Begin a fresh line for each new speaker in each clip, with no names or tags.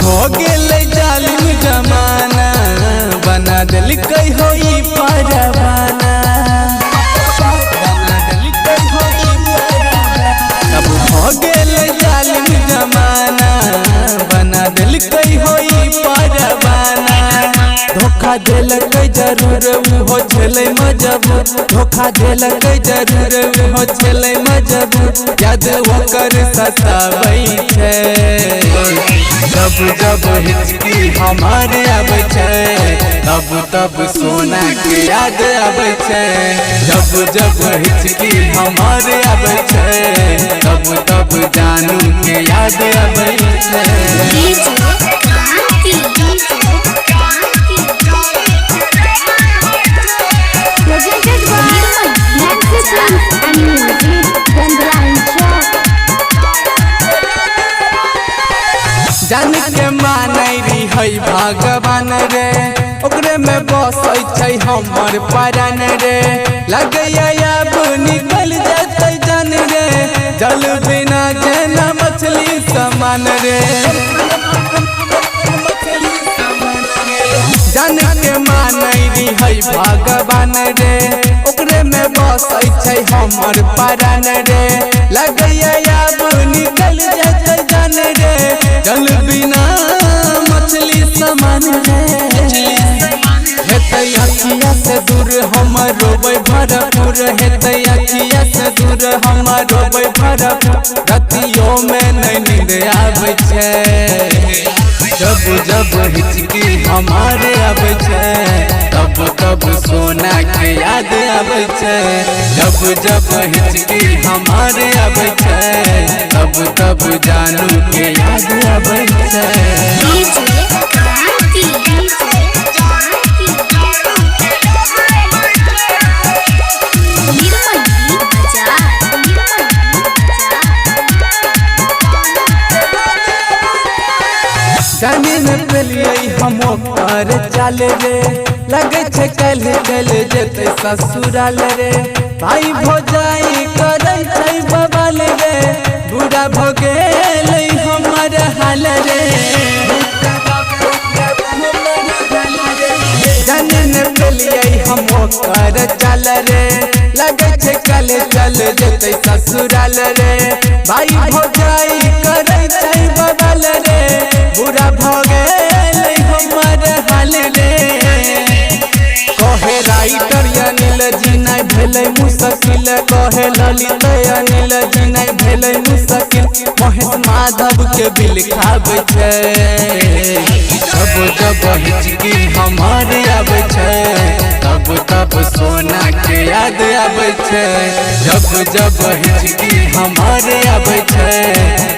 हो गेले जालिम जमाना बना दिल कई होई परवाना अब हो गेले जालिम जमाना बना दिल कई होई परवाना धोखा दिल कई जरूर हो छले मजबूर धोखा दिल कई जरूर हो छले मजबूर याद ओकर सताबै छै जब जब हिचकी हमारे आबै छै तब तब सोना के याद आबै छै जब जब हिचकी हमारे आबै छै तब तब जानू के याद आबै छै। जान के मानै है भगवान रे ओकरे में बसै छै हमर प्राण रे लगैया अब निकल जतै जान रे जल बिना जेना मछली समान रे जान के मानै है भगवान रे ओकरे में बसै छै हमर प्राण रे लगैया अब निकल जतै जान रे जल बिना मछली समान रे हेतै अखिया से दूर हम रोबै भरपूर हेतै अखिया से दूर हम रोबै भरपूर रतियों में नहीं नींद आबै छै जब जब हिचकी हमारे आबै छै तब तब सोना के याद आबै छै जब जब हिचकी हमारे आबै छै तब तब जानू के याद आबै छै। जाने न पेलिए हम कर चाल रे लगे छे कल कल जेते ससुराल रे भाई भौजाई करे छै बवाल रे बुरा भ गेलै हमर हाल रे जाने न पेलिए हम कर चाल रे लगे छे कल कल जेते ससुराल रे भाई भौजाई करे छै बवाल रे बुरा भ गेलै हमर हाल रे कहे राइटर अनिल जी नहीं भेलै मुश्किल कहे ललित अनिल जी नहीं भेलै मुश्किल महेश माधव के बिल खाबै छै जब जब हिचकी हमारे आबै छै तब तब सोना के याद आबै छै जब जब हिचकी हमारे आबै छै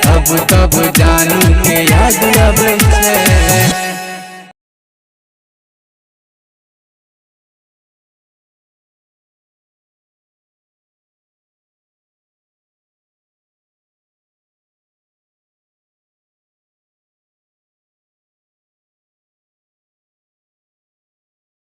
तब तब जानू के याद आबै छै।